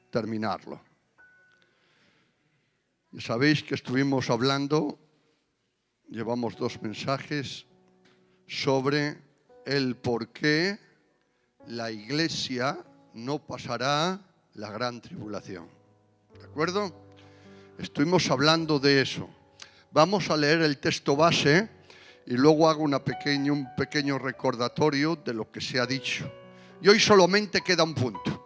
terminarlo. Y sabéis que estuvimos hablando, llevamos 2 mensajes sobre el por qué la iglesia no pasará la gran tribulación. ¿De acuerdo? Estuvimos hablando de eso. Vamos a leer el texto base y luego hago un pequeño recordatorio de lo que se ha dicho. Y hoy solamente queda un punto.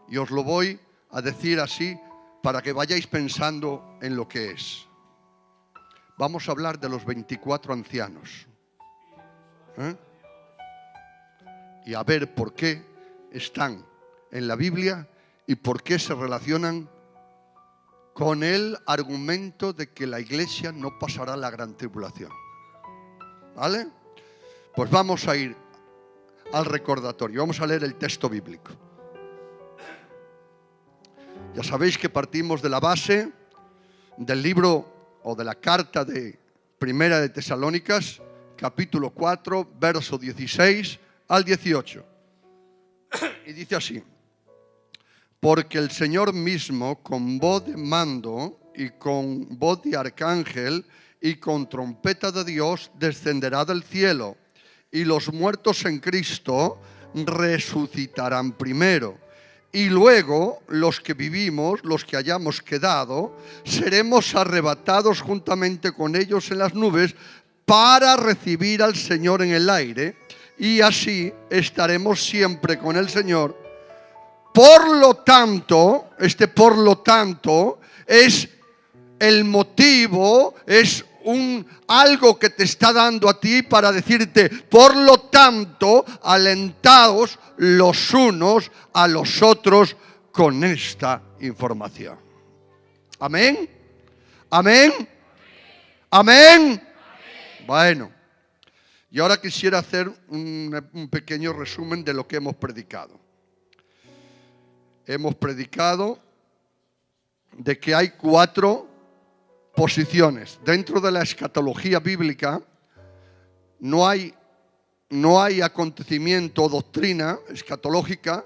Y os lo voy a decir así para que vayáis pensando en lo que es. Vamos a hablar de los 24 ancianos. Y a ver por qué están en la Biblia y por qué se relacionan con el argumento de que la iglesia no pasará la gran tribulación. ¿Vale? Pues vamos a ir al recordatorio. Vamos a leer el texto bíblico. Ya sabéis que partimos de la base del libro o de la carta de Primera de Tesalónicas, capítulo 4, verso 16 al 18. Y dice así: porque el Señor mismo, con voz de mando y con voz de arcángel y con trompeta de Dios, descenderá del cielo, y los muertos en Cristo resucitarán primero. Y luego los que vivimos, los que hayamos quedado, seremos arrebatados juntamente con ellos en las nubes para recibir al Señor en el aire, y así estaremos siempre con el Señor. Por lo tanto, por lo tanto es el motivo, es algo que te está dando a ti para decirte: por lo tanto, alentaos los unos a los otros con esta información. ¿Amén? ¿Amén? ¿Amén? Bueno, y ahora quisiera hacer un pequeño resumen de lo que hemos predicado. Hemos predicado de que hay 4 posiciones. Dentro de la escatología bíblica no hay acontecimiento o doctrina escatológica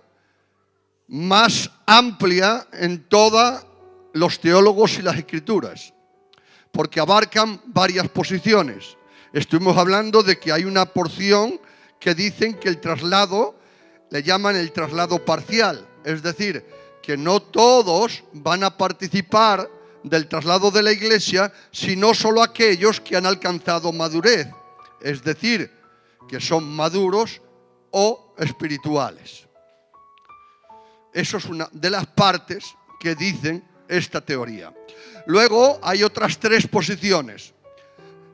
más amplia en todos los teólogos y las escrituras, porque abarcan varias posiciones. Estuvimos hablando de que hay una porción que dicen que el traslado le llaman el traslado parcial, es decir, que no todos van a participar del traslado de la iglesia, sino solo aquellos que han alcanzado madurez, es decir, que son maduros o espirituales. Eso es una de las partes que dicen esta teoría. Luego hay otras 3 posiciones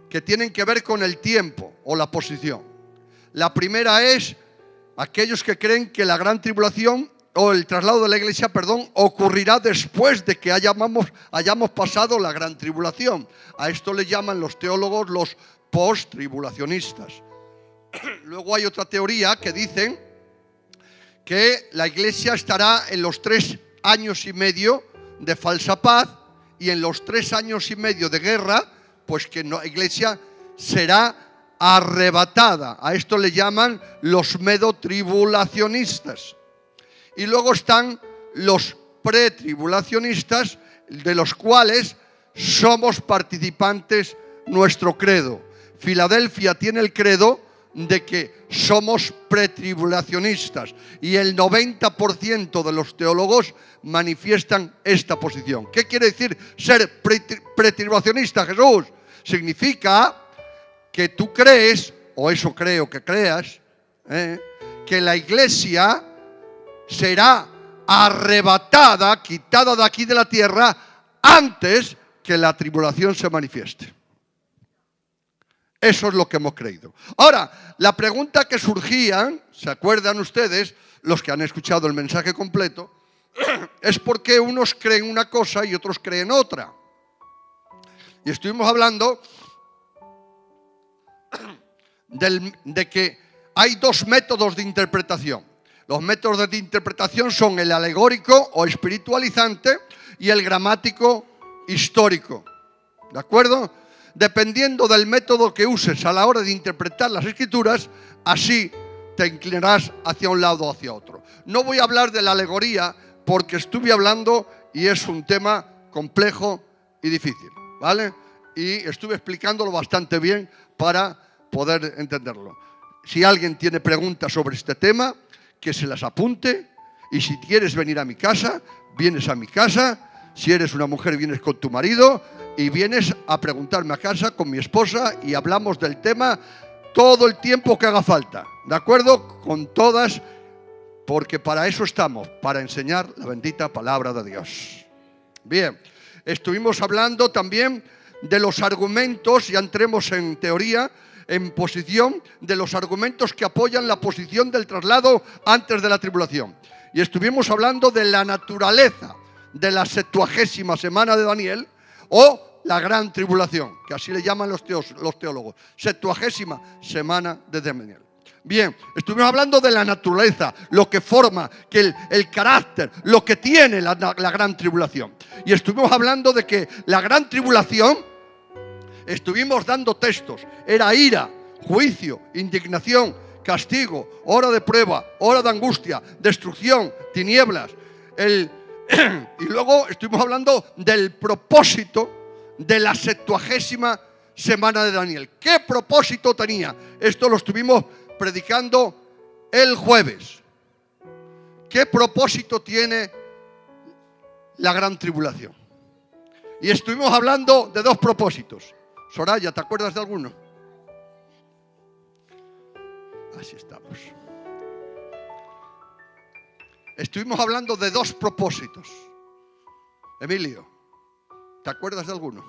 que tienen que ver con el tiempo o la posición. La primera es aquellos que creen que la gran tribulación o el traslado de la iglesia, ocurrirá después de que hayamos pasado la gran tribulación. A esto le llaman los teólogos los post-tribulacionistas. Luego hay otra teoría que dicen que la iglesia estará en los 3 años y medio de falsa paz y en los 3 años y medio de guerra, pues que la iglesia será arrebatada. A esto le llaman los medo-tribulacionistas. Y luego están los pretribulacionistas, de los cuales somos participantes nuestro credo. Filadelfia tiene el credo de que somos pretribulacionistas y el 90% de los teólogos manifiestan esta posición. ¿Qué quiere decir ser pretribulacionista, Jesús? Significa que tú crees, o eso creo que creas, que la iglesia será arrebatada, quitada de aquí de la tierra, antes que la tribulación se manifieste. Eso es lo que hemos creído. Ahora, la pregunta que surgía, ¿se acuerdan ustedes, los que han escuchado el mensaje completo? Es por qué unos creen una cosa y otros creen otra. Y estuvimos hablando de que hay 2 métodos de interpretación. Los métodos de interpretación son el alegórico o espiritualizante y el gramático histórico. ¿De acuerdo? Dependiendo del método que uses a la hora de interpretar las escrituras, así te inclinarás hacia un lado o hacia otro. No voy a hablar de la alegoría porque estuve hablando y es un tema complejo y difícil, ¿vale? Y estuve explicándolo bastante bien para poder entenderlo. Si alguien tiene preguntas sobre este tema, que se las apunte, y si quieres venir a mi casa, vienes a mi casa. Si eres una mujer, vienes con tu marido y vienes a preguntarme a casa con mi esposa y hablamos del tema todo el tiempo que haga falta, ¿de acuerdo? Con todas, porque para eso estamos, para enseñar la bendita palabra de Dios. Bien, estuvimos hablando también de los argumentos, ya entremos en teoría, en posición, de los argumentos que apoyan la posición del traslado antes de la tribulación. Y estuvimos hablando de la naturaleza de la 70ª semana de Daniel, o la gran tribulación, que así le llaman los teólogos, 70ª semana de Daniel. Bien, estuvimos hablando de la naturaleza, lo que forma, que el carácter, lo que tiene la gran tribulación. Y estuvimos hablando de que la gran tribulación, estuvimos dando textos, era ira, juicio, indignación, castigo, hora de prueba, hora de angustia, destrucción, tinieblas. Y luego estuvimos hablando del propósito de la 70ª semana de Daniel. ¿Qué propósito tenía? Esto lo estuvimos predicando el jueves. ¿Qué propósito tiene la gran tribulación? Y estuvimos hablando de dos propósitos. Soraya, ¿te acuerdas de alguno? Así estamos. Estuvimos hablando de dos propósitos. Emilio, ¿te acuerdas de alguno?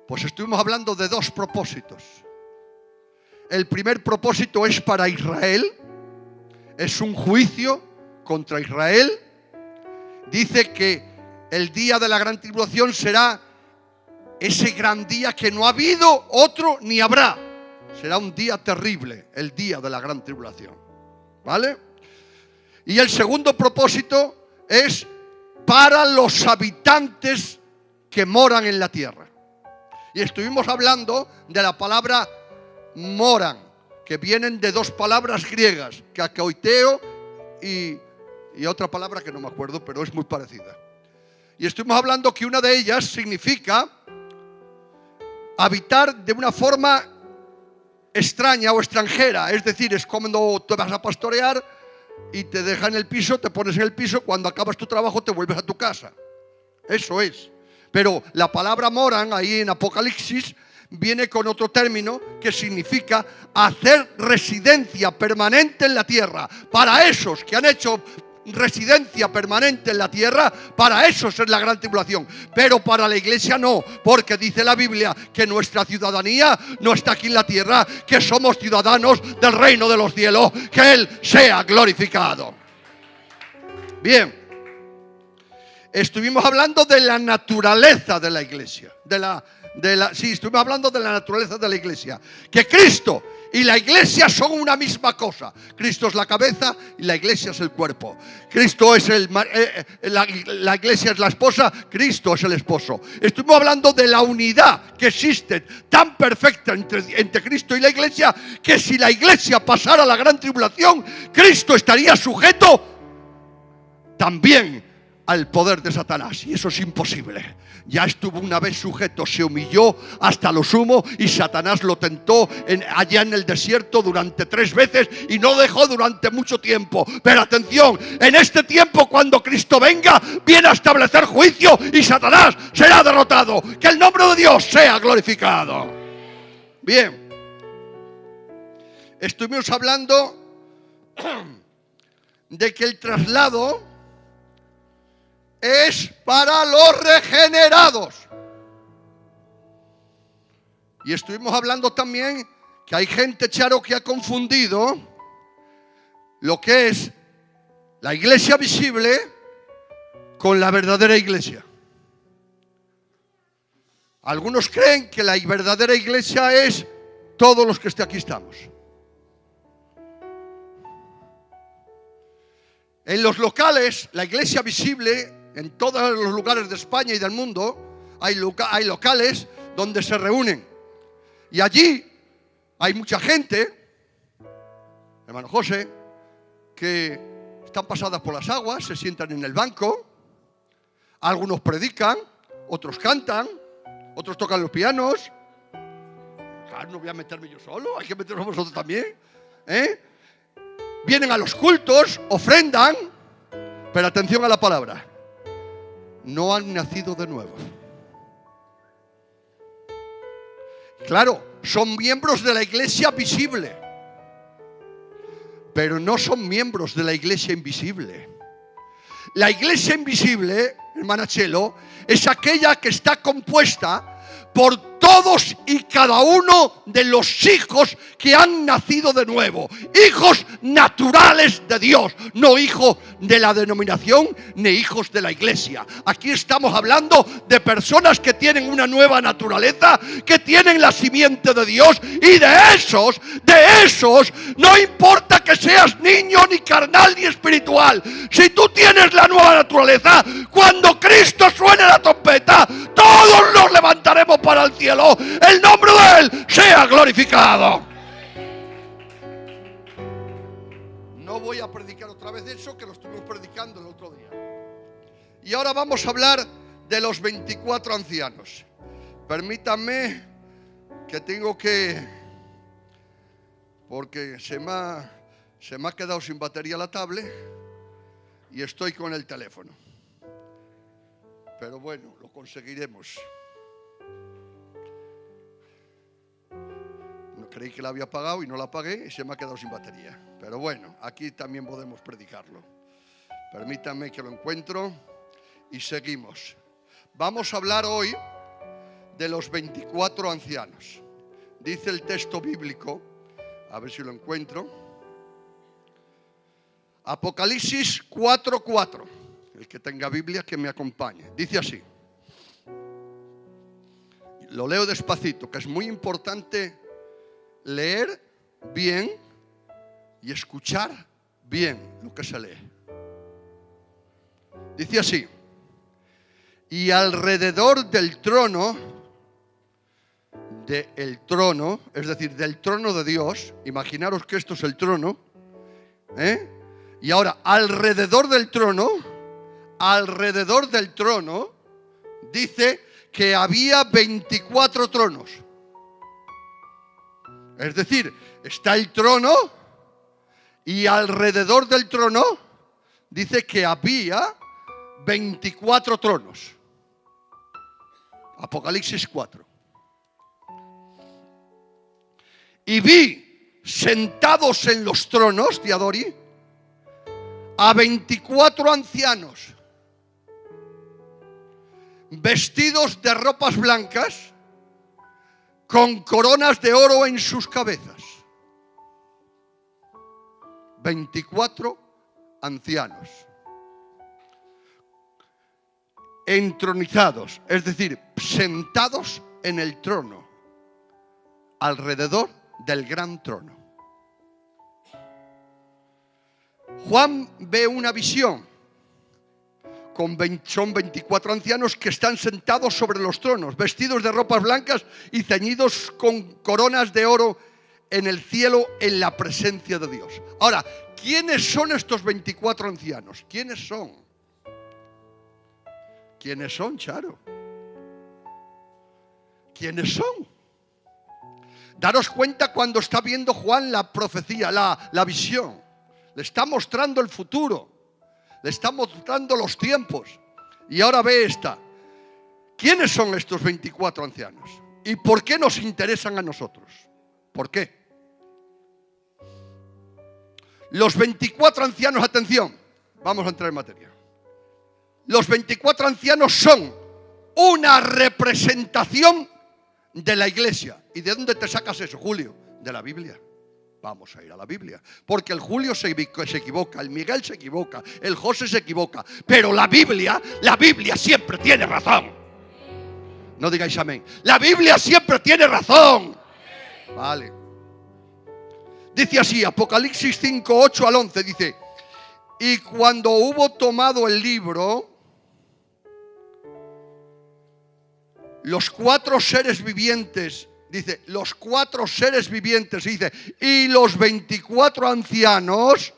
Pues estuvimos hablando de dos propósitos. El primer propósito es para Israel. Es un juicio contra Israel. Dice que el día de la gran tribulación será ese gran día que no ha habido otro ni habrá. Será un día terrible, el día de la gran tribulación. ¿Vale? Y el segundo propósito es para los habitantes que moran en la tierra. Y estuvimos hablando de la palabra moran, que vienen de dos palabras griegas, kakoiteo y otra palabra que no me acuerdo, pero es muy parecida. Y estuvimos hablando que una de ellas significa habitar de una forma extraña o extranjera, es decir, es cuando te vas a pastorear y te dejan en el piso, te pones en el piso, cuando acabas tu trabajo te vuelves a tu casa. Eso es. Pero la palabra moran, ahí en Apocalipsis, viene con otro término que significa hacer residencia permanente en la tierra. Para esos que han hecho residencia permanente en la tierra, para eso es la gran tribulación. Pero para la iglesia no, porque dice la Biblia que nuestra ciudadanía no está aquí en la tierra, que somos ciudadanos del reino de los cielos, que Él sea glorificado. Bien, estuvimos hablando de la naturaleza de la iglesia, estuvimos hablando de la naturaleza de la iglesia, que Cristo y la iglesia son una misma cosa. Cristo es la cabeza y la iglesia es el cuerpo. Cristo es la iglesia es la esposa, Cristo es el esposo. Estuvimos hablando de la unidad que existe tan perfecta entre Cristo y la iglesia, que si la iglesia pasara la gran tribulación, Cristo estaría sujeto también al poder de Satanás, y eso es imposible. Ya estuvo una vez sujeto, se humilló hasta lo sumo y Satanás lo tentó allá en el desierto durante 3 veces y no dejó durante mucho tiempo. Pero atención, en este tiempo cuando Cristo venga, viene a establecer juicio y Satanás será derrotado. Que el nombre de Dios sea glorificado. Bien, estuvimos hablando de que el traslado es para los regenerados. Y estuvimos hablando también que hay gente, Charo, que ha confundido lo que es la iglesia visible con la verdadera iglesia. Algunos creen que la verdadera iglesia es todos los que aquí estamos. En los locales, la iglesia visible, en todos los lugares de España y del mundo, hay locales donde se reúnen. Y allí hay mucha gente, hermano José, que están pasadas por las aguas, se sientan en el banco, algunos predican, otros cantan, otros tocan los pianos. Claro, no voy a meterme yo solo, hay que meternos vosotros también. Vienen a los cultos, ofrendan, pero atención a la palabra, no han nacido de nuevo. Claro, son miembros de la iglesia visible, pero no son miembros de la iglesia invisible. La iglesia invisible, hermana Chelo, es aquella que está compuesta por todos y cada uno de los hijos que han nacido de nuevo. Hijos naturales de Dios, no hijos de la denominación ni hijos de la iglesia. Aquí estamos hablando de personas que tienen una nueva naturaleza, que tienen la simiente de Dios, y de esos, no importa que seas niño, ni carnal, ni espiritual. Si tú tienes la nueva naturaleza, cuando Cristo suene la trompeta, todos nos levantaremos para el cielo. El nombre de Él sea glorificado. No voy a predicar otra vez eso, que lo estuvimos predicando el otro día. Y ahora vamos a hablar de los 24 ancianos. Permítanme que tengo que... porque se me ha quedado sin batería la tablet y estoy con el teléfono. Pero bueno, lo conseguiremos. Creí que la había apagado y no la apagué y se me ha quedado sin batería. Pero bueno, aquí también podemos predicarlo. Permítanme que lo encuentro y seguimos. Vamos a hablar hoy de los 24 ancianos. Dice el texto bíblico, a ver si lo encuentro. Apocalipsis 4:4. El que tenga Biblia que me acompañe. Dice así. Lo leo despacito, que es muy importante leer bien y escuchar bien lo que se lee. Dice así: y alrededor del trono, es decir, del trono de Dios, imaginaros que esto es el trono, y ahora alrededor del trono, dice que había 24 tronos. Es decir, está el trono y alrededor del trono dice que había 24 tronos. Apocalipsis 4. Y vi sentados en los tronos, Diadori, a 24 ancianos, vestidos de ropas blancas, con coronas de oro en sus cabezas. 24 ancianos entronizados, es decir, sentados en el trono, alrededor del gran trono. Juan ve una visión. Son 24 ancianos que están sentados sobre los tronos, vestidos de ropas blancas y ceñidos con coronas de oro en el cielo, en la presencia de Dios. Ahora, ¿quiénes son estos 24 ancianos? ¿Quiénes son? ¿Quiénes son, Charo? ¿Quiénes son? Daros cuenta cuando está viendo Juan la profecía, la visión. Le está mostrando el futuro. Le está mostrando los tiempos. Y ahora ve esta. ¿Quiénes son estos 24 ancianos? ¿Y por qué nos interesan a nosotros? ¿Por qué? Los 24 ancianos, atención, vamos a entrar en materia. Los 24 ancianos son una representación de la iglesia. ¿Y de dónde te sacas eso, Julio? De la Biblia. Vamos a ir a la Biblia, porque el Julio se equivoca, el Miguel se equivoca, el José se equivoca, pero la Biblia siempre tiene razón. No digáis amén. La Biblia siempre tiene razón. Vale. Dice así, Apocalipsis 5, 8 al 11, dice: y cuando hubo tomado el libro, los 4 seres vivientes, dice, los 4 seres vivientes, dice, y los 24 ancianos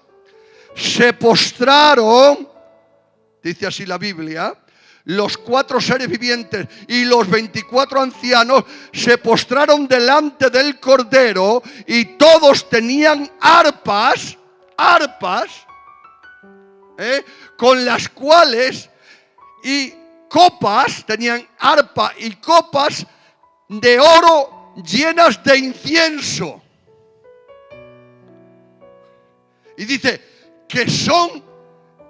se postraron, dice así la Biblia, los 4 seres vivientes y los 24 ancianos se postraron delante del Cordero y todos tenían arpas, con las cuales y copas, tenían arpa y copas de oro llenas de incienso. Y dice que son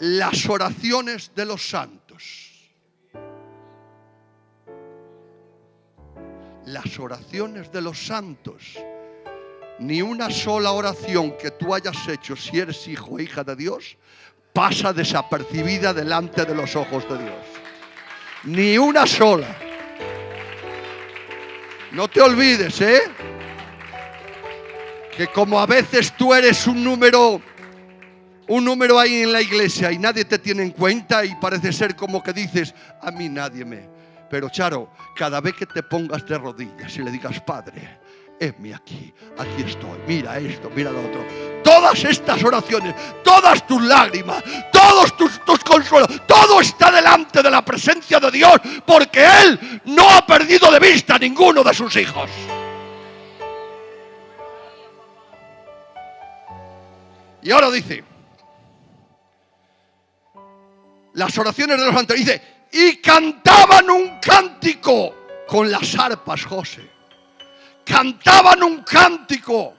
las oraciones de los santos. Las oraciones de los santos. Ni una sola oración que tú hayas hecho, si eres hijo o hija de Dios, pasa desapercibida delante de los ojos de Dios. Ni una sola. No te olvides, que como a veces tú eres un número ahí en la iglesia y nadie te tiene en cuenta y parece ser como que dices, a mí nadie me... Pero Charo, cada vez que te pongas de rodillas y le digas, Padre, heme aquí estoy, mira esto, mira lo otro. Todas estas oraciones, todas tus lágrimas, todos tus consuelos, todo está delante de la presencia de Dios, porque Él no ha perdido de vista a ninguno de sus hijos. Y ahora dice, las oraciones de los santos, dice, y cantaban un cántico con las arpas, José. Cantaban un cántico.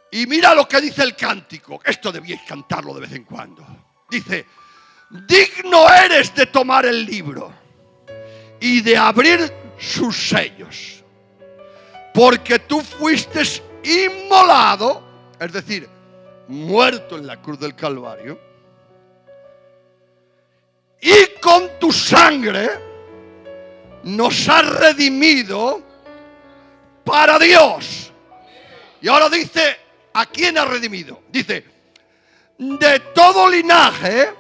Y mira lo que dice el cántico. Esto debíais cantarlo de vez en cuando. Dice, digno eres de tomar el libro y de abrir sus sellos, porque tú fuiste inmolado, es decir, muerto en la cruz del Calvario, y con tu sangre nos has redimido para Dios. Y ahora dice, ¿a quién ha redimido? Dice, de todo linaje,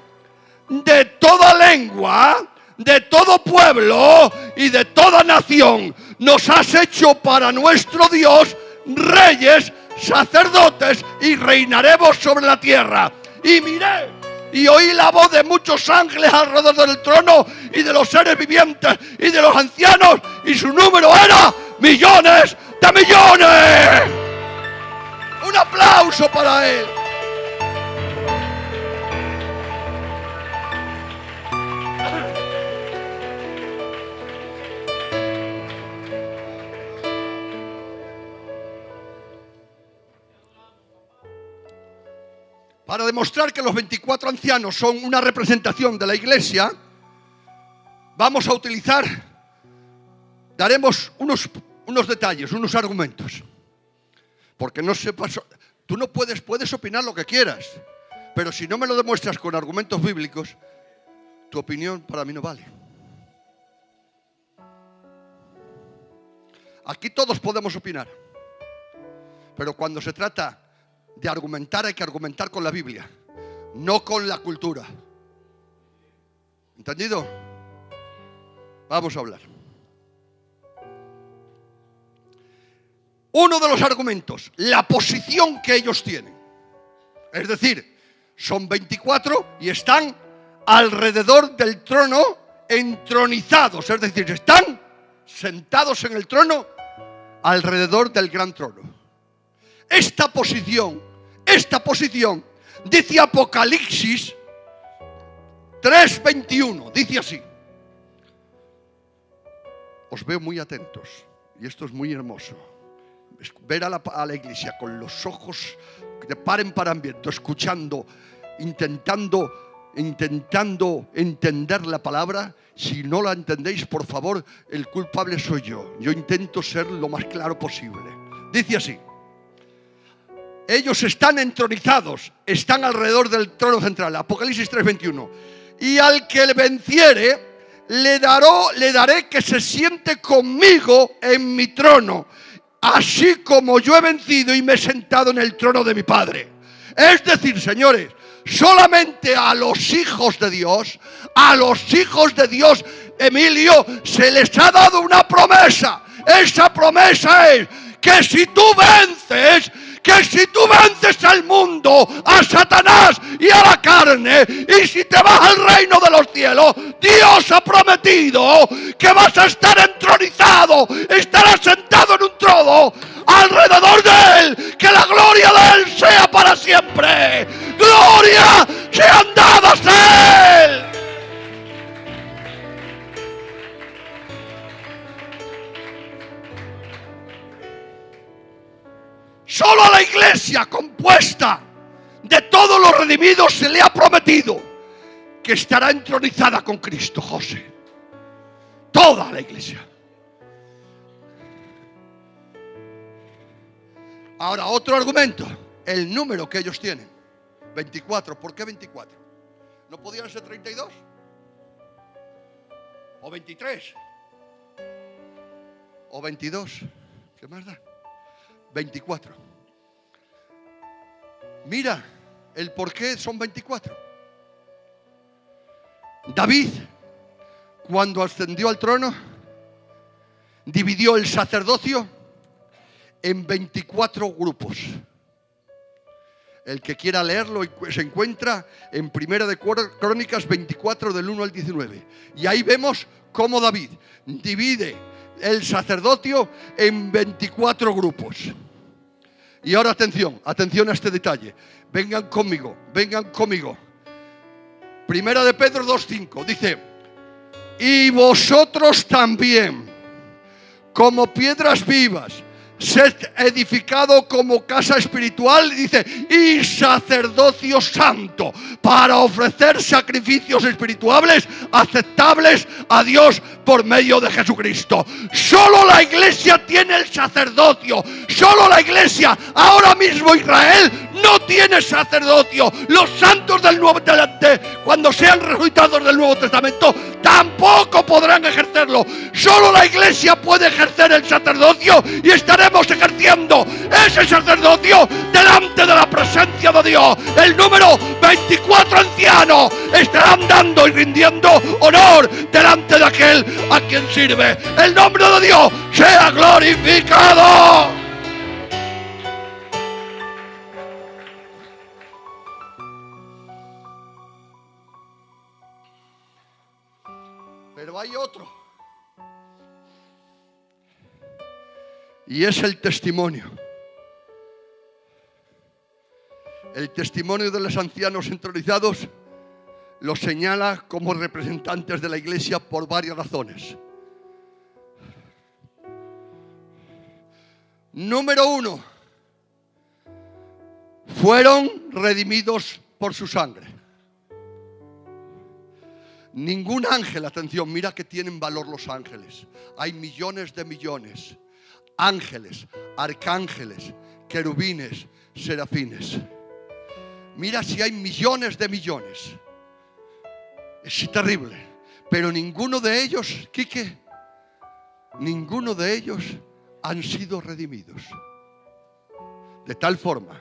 de toda lengua, de todo pueblo y de toda nación. Nos has hecho para nuestro Dios reyes, sacerdotes, y reinaremos sobre la tierra. Y miré y oí la voz de muchos ángeles alrededor del trono y de los seres vivientes y de los ancianos, y su número era millones de millones. Un aplauso para Él. Para demostrar que los 24 ancianos son una representación de la iglesia, vamos a utilizar, daremos unos detalles, unos argumentos. Porque no sepas, tú no puedes opinar lo que quieras, pero si no me lo demuestras con argumentos bíblicos, tu opinión para mí no vale. Aquí todos podemos opinar, pero cuando se trata de argumentar, hay que argumentar con la Biblia, no con la cultura. ¿Entendido? Vamos a hablar. Uno de los argumentos, la posición que ellos tienen. Es decir, son 24 y están alrededor del trono entronizados. Es decir, están sentados en el trono alrededor del gran trono. Esta posición, dice Apocalipsis 3:21, dice así. Os veo muy atentos y esto es muy hermoso. Ver a la iglesia con los ojos de par en par abiertos, escuchando, intentando entender la palabra. Si no la entendéis, por favor, el culpable soy yo. Yo intento ser lo más claro posible. Dice así. Ellos están entronizados, están alrededor del trono central. Apocalipsis 3:21. Y al que le venciere, le daré que se siente conmigo en mi trono, así como yo he vencido y me he sentado en el trono de mi Padre. Es decir, señores, solamente a los hijos de Dios, Emilio, se les ha dado una promesa. Esa promesa es que si tú vences, que si tú vences al mundo, a Satanás y a la carne, y si te vas al reino de los cielos, Dios ha prometido que vas a estar entronizado, estarás sentado en un trono alrededor de Él, que la gloria de Él sea para siempre. Gloria sean dadas a Él. Solo a la iglesia compuesta de todos los redimidos se le ha prometido que estará entronizada con Cristo, José. Toda la iglesia. Ahora, otro argumento, el número que ellos tienen. 24, ¿por qué 24? ¿No podían ser 32? ¿O 23? ¿O 22? ¿Qué más da? 24. Mira el por qué son 24. David, cuando ascendió al trono, dividió el sacerdocio en 24 grupos. El que quiera leerlo se encuentra en Primera de Crónicas 24 del 1 al 19. Y ahí vemos cómo David divide el sacerdocio en 24 grupos. Y ahora atención a este detalle. Vengan conmigo. Primera de Pedro 2:5 dice: y vosotros también, como piedras vivas, sed edificado como casa espiritual, dice, y sacerdocio santo, para ofrecer sacrificios espirituales aceptables a Dios por medio de Jesucristo. Solo la iglesia tiene el sacerdocio. Solo la iglesia. Ahora mismo Israel no tiene sacerdocio. Los santos del Nuevo Testamento, cuando sean resucitados del Nuevo Testamento, tampoco podrán ejercerlo. Solo la iglesia puede ejercer el sacerdocio, y estaremos ejerciendo ese sacerdocio delante de la presencia de Dios. El número 24 ancianos estarán dando y rindiendo honor delante de aquel a quien sirve. El nombre de Dios sea glorificado. Pero hay otro, y es el testimonio. El testimonio de los ancianos entronizados los señala como representantes de la iglesia por varias razones. Número 1, fueron redimidos por su sangre. Ningún ángel, atención, mira que tienen valor los ángeles. Hay millones de millones. Ángeles, arcángeles, querubines, serafines. Mira si hay millones de millones. Es terrible. Pero ninguno de ellos, Quique, ninguno de ellos han sido redimidos. De tal forma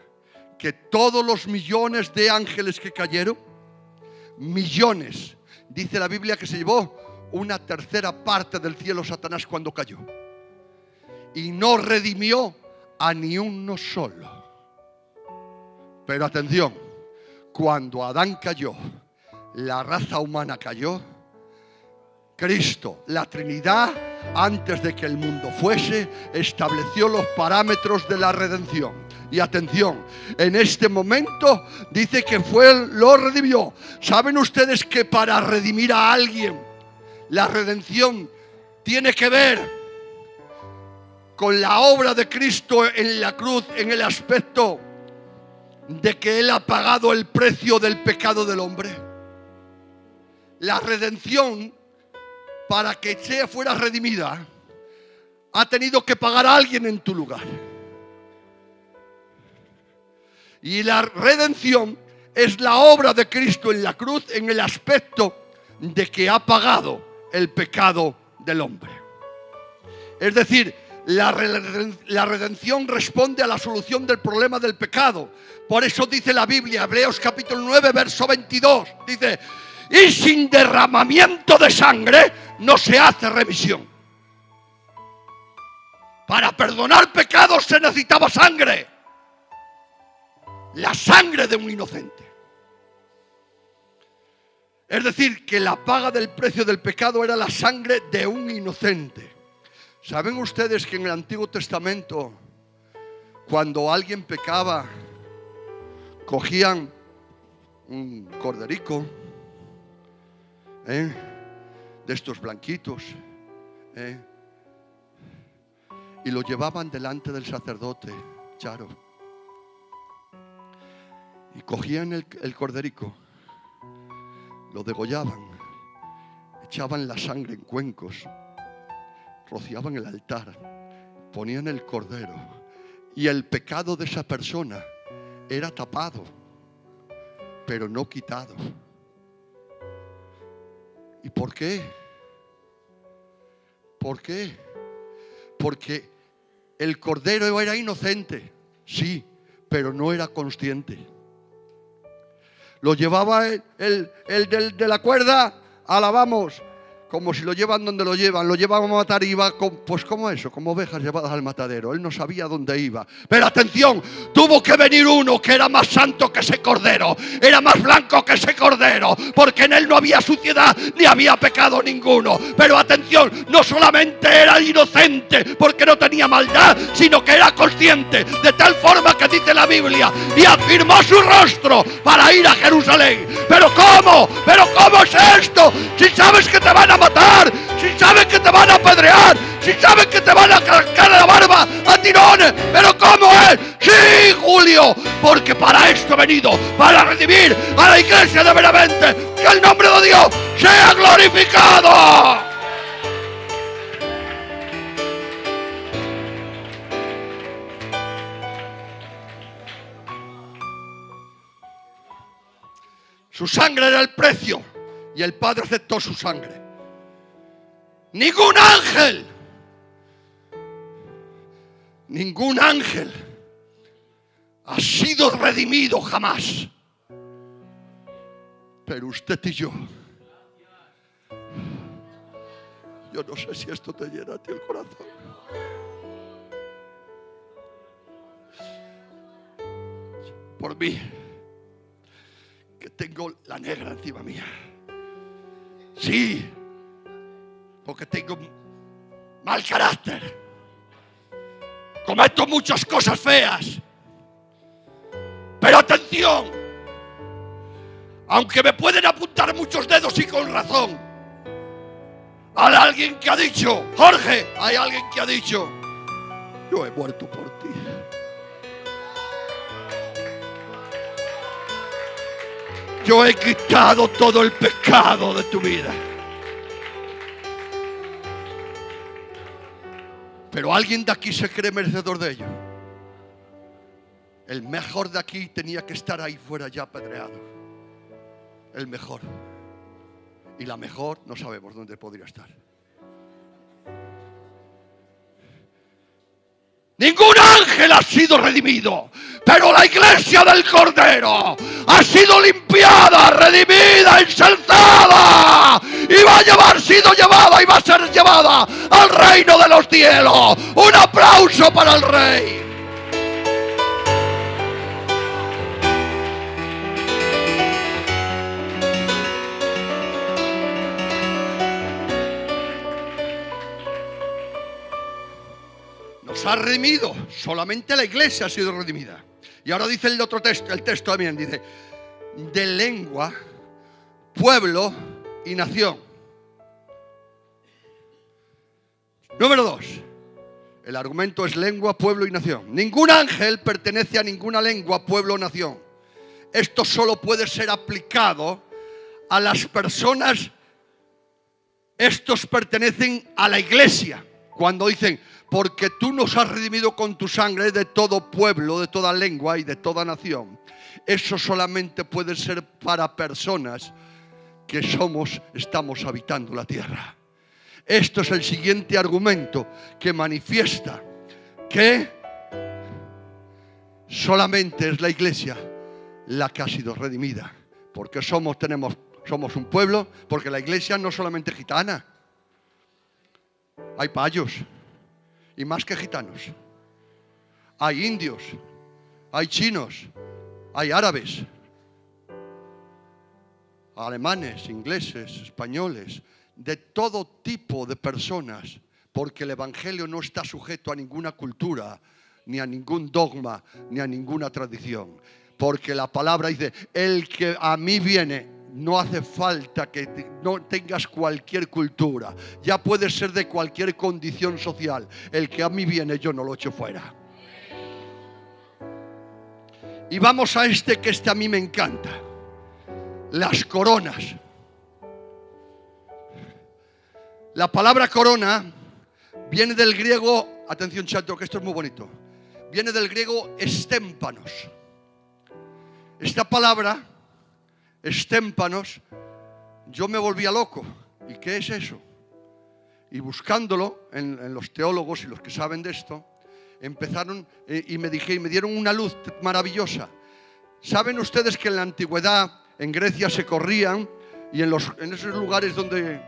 que todos los millones de ángeles que cayeron, millones, dice la Biblia que se llevó una tercera parte del cielo Satanás cuando cayó. Y no redimió a ni uno solo. Pero atención, cuando Adán cayó, la raza humana cayó, Cristo, la Trinidad, antes de que el mundo fuese, estableció los parámetros de la redención. Y atención, en este momento dice que lo redimió. ¿Saben ustedes que para redimir a alguien, la redención tiene que ver con la obra de Cristo en la cruz, en el aspecto de que Él ha pagado el precio del pecado del hombre? La redención, para que fuera redimida, ha tenido que pagar a alguien en tu lugar. Y la redención es la obra de Cristo en la cruz en el aspecto de que ha pagado el pecado del hombre. Es decir, la redención responde a la solución del problema del pecado. Por eso dice la Biblia, Hebreos capítulo 9, verso 22, dice: y sin derramamiento de sangre no se hace remisión. Para perdonar pecados se necesitaba sangre. la sangre de un inocente. Es decir, que la paga del precio del pecado era la sangre de un inocente. ¿Saben ustedes que en el Antiguo Testamento, cuando alguien pecaba, cogían un corderico, de estos blanquitos, y lo llevaban delante del sacerdote, Charo, y cogían el corderico, lo degollaban, echaban la sangre en cuencos, rociaban el altar, ponían el cordero, y el pecado de esa persona era tapado, pero no quitado. ¿Y por qué? ¿Por qué? Porque el cordero era inocente, sí, pero no era consciente. Lo llevaba el de la cuerda, alabamos, como si lo llevan donde lo llevan a matar, y iba pues como eso, como ovejas llevadas al matadero. Él no sabía dónde iba. Pero atención, tuvo que venir uno que era más santo que ese cordero, era más blanco que ese cordero, porque en él no había suciedad ni había pecado ninguno. Pero atención, no solamente era inocente porque no tenía maldad, sino que era consciente, de tal forma que dice la Biblia, y afirmó su rostro para ir a Jerusalén. ¿Pero cómo? ¿Pero cómo es esto? Si sabes que te van a matar, si sabes que te van a apedrear, si sabes que te van a arrancar la barba a tirones. ¿Pero cómo es? Sí, Julio, porque para esto he venido, para redimir a la iglesia de Benavente. Que el nombre de Dios sea glorificado. Su sangre era el precio y el Padre aceptó su sangre. Ningún ángel ha sido redimido jamás. Pero usted y yo no sé si esto te llena a ti el corazón. Por mí, que tengo la negra encima mía. Sí, porque tengo mal carácter, cometo muchas cosas feas. Pero atención, aunque me pueden apuntar muchos dedos y con razón, hay alguien que ha dicho, Jorge, hay alguien que ha dicho, yo he muerto por ti. Yo he quitado todo el pecado de tu vida. Pero alguien de aquí se cree merecedor de ello. El mejor de aquí tenía que estar ahí fuera ya apedreado. El mejor. Y la mejor no sabemos dónde podría estar. Ningún ángel ha sido redimido, pero la iglesia del Cordero ha sido limpiada, redimida, ensalzada, y va a sido llevada y va a ser llevada al reino de los cielos. Un aplauso para el Rey. Ha redimido, solamente la iglesia ha sido redimida. Y ahora dice el otro texto, el texto también dice, de lengua, pueblo y nación. Número 2, el argumento es lengua, pueblo y nación. Ningún ángel pertenece a ninguna lengua, pueblo o nación. Esto solo puede ser aplicado a las personas. Estos pertenecen a la iglesia. Cuando dicen, porque tú nos has redimido con tu sangre de todo pueblo, de toda lengua y de toda nación. Eso solamente puede ser para personas que estamos habitando la tierra. Esto es el siguiente argumento que manifiesta que solamente es la iglesia la que ha sido redimida. Porque somos un pueblo, porque la iglesia no solamente gitana. Hay payos. Y más que gitanos, hay indios, hay chinos, Hay árabes, alemanes, ingleses, españoles, de todo tipo de personas, porque el Evangelio no está sujeto a ninguna cultura, ni a ningún dogma, ni a ninguna tradición. Porque la palabra dice, el que a mí viene, no hace falta que no tengas cualquier cultura. Ya puedes ser de cualquier condición social. El que a mí viene, yo no lo echo fuera. Y vamos a que a mí me encanta. Las coronas. La palabra corona viene del griego, atención chato, que esto es muy bonito. Viene del griego estémpanos. Esta palabra, estémpanos, yo me volvía loco. ¿Y qué es eso? Y buscándolo en los teólogos y los que saben de esto, empezaron y me dieron una luz maravillosa. ¿Saben ustedes que en la antigüedad en Grecia se corrían y en esos lugares donde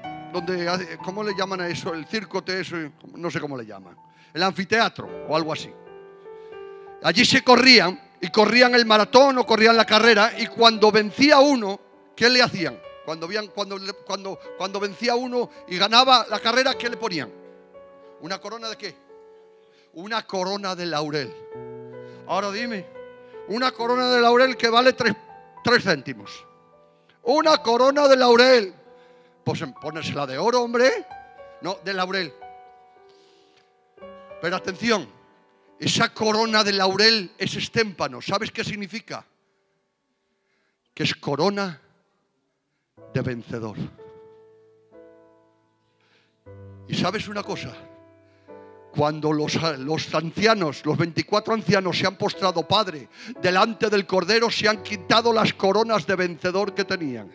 ¿cómo le llaman a eso? El circo, eso, no sé cómo le llaman. El anfiteatro o algo así. Allí se corrían y corrían el maratón o corrían la carrera, y cuando vencía uno, ¿qué le hacían? Cuando vencía uno y ganaba la carrera, ¿qué le ponían? ¿Una corona de qué? Una corona de laurel. Ahora dime, una corona de laurel que vale 3 céntimos. Una corona de laurel. Pues ponérsela de oro, hombre. No, de laurel. Pero atención, esa corona de laurel es estémpano. ¿Sabes qué significa? Que es corona de vencedor. ¿Y sabes una cosa? Cuando los ancianos, los 24 ancianos se han postrado, Padre, delante del Cordero, se han quitado las coronas de vencedor que tenían.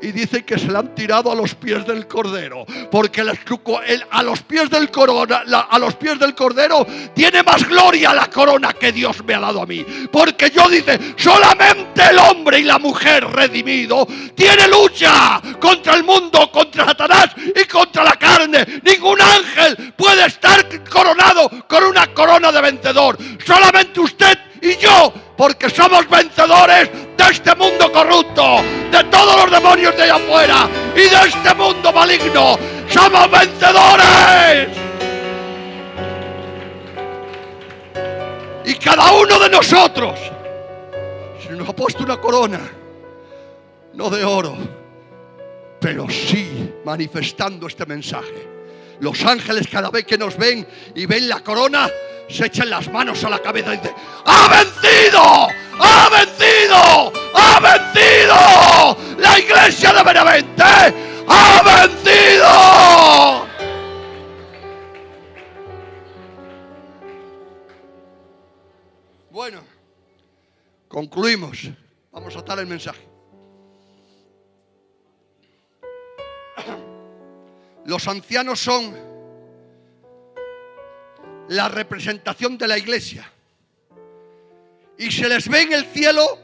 Y dice que se la han tirado a los pies del Cordero. Porque a los pies del Cordero tiene más gloria la corona que Dios me ha dado a mí. Porque yo, dice, solamente el hombre y la mujer redimido tiene lucha contra el mundo, contra Satanás y contra la carne. Ningún ángel puede estar coronado con una corona de vencedor. Solamente usted y yo, porque somos vencedores de este mundo corrupto, de todos los demonios de allá afuera y de este mundo maligno. ¡Somos vencedores! Y cada uno de nosotros se nos ha puesto una corona, no de oro, pero sí manifestando este mensaje. Los ángeles, cada vez que nos ven y ven la corona, se echan las manos a la cabeza y dicen: ¡ha vencido! ¡Ha vencido! ¡Ha vencido! ¡La iglesia de Benavente ha vencido! Bueno, concluimos. Vamos a atar el mensaje. Los ancianos son la representación de la iglesia. Y se les ve en el cielo,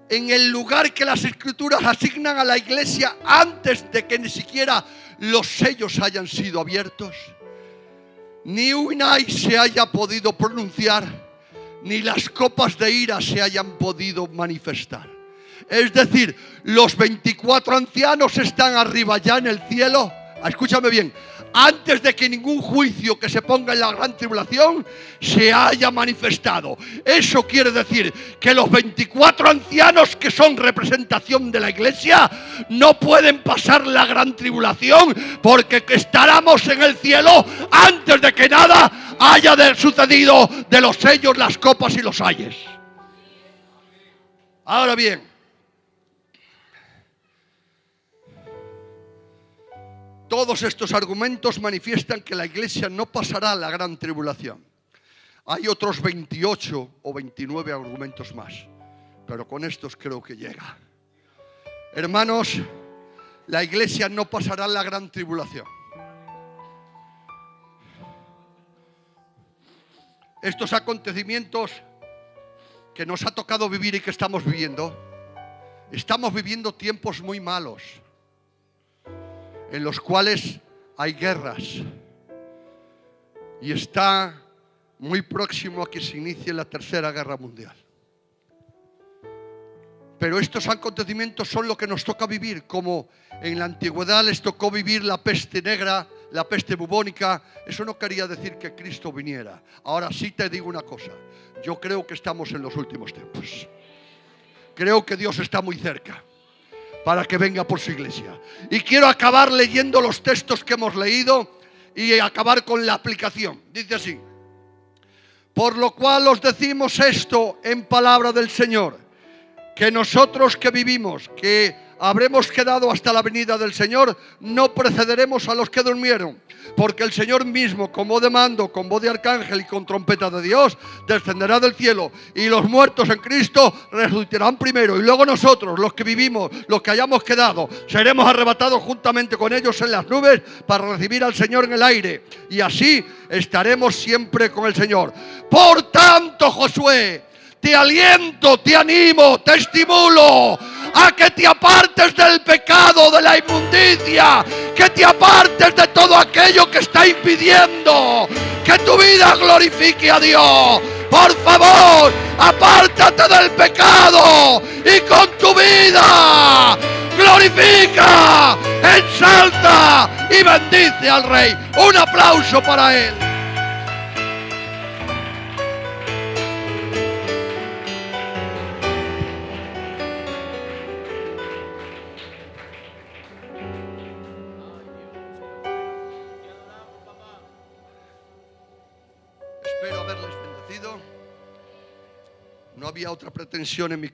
en el lugar que las escrituras asignan a la iglesia antes de que ni siquiera los sellos hayan sido abiertos. Ni un ay se haya podido pronunciar, ni las copas de ira se hayan podido manifestar. Es decir, los 24 ancianos están arriba ya en el cielo. Escúchame bien, antes de que ningún juicio que se ponga en la gran tribulación se haya manifestado. Eso quiere decir que los 24 ancianos, que son representación de la iglesia, no pueden pasar la gran tribulación, porque estaremos en el cielo antes de que nada haya sucedido de los sellos, las copas y los ayes. Ahora bien, todos estos argumentos manifiestan que la iglesia no pasará la gran tribulación. Hay otros 28 o 29 argumentos más, pero con estos creo que llega. Hermanos, la iglesia no pasará la gran tribulación. Estos acontecimientos que nos ha tocado vivir y que estamos viviendo tiempos muy malos, en los cuales hay guerras, y está muy próximo a que se inicie la Tercera Guerra Mundial. Pero estos acontecimientos son lo que nos toca vivir, como en la antigüedad les tocó vivir la peste negra, la peste bubónica. Eso no quería decir que Cristo viniera. Ahora sí te digo una cosa, yo creo que estamos en los últimos tiempos. Creo que Dios está muy cerca para que venga por su iglesia. Y quiero acabar leyendo los textos que hemos leído y acabar con la aplicación. Dice así: por lo cual os decimos esto en palabra del Señor, que nosotros que vivimos, que habremos quedado hasta la venida del Señor, no precederemos a los que durmieron, porque el Señor mismo, con voz de mando, con voz de arcángel y con trompeta de Dios, descenderá del cielo, y los muertos en Cristo resucitarán primero, y luego nosotros, los que vivimos, los que hayamos quedado, seremos arrebatados juntamente con ellos en las nubes para recibir al Señor en el aire, y así estaremos siempre con el Señor. Por tanto, Josué, te aliento, te animo, te estimulo a que te apartes del pecado, de la inmundicia, que te apartes de todo aquello que está impidiendo que tu vida glorifique a Dios. Por favor, apártate del pecado y con tu vida glorifica, ensalza y bendice al Rey. Un aplauso para Él. Espero haberles bendecido. No había otra pretensión en mi corazón.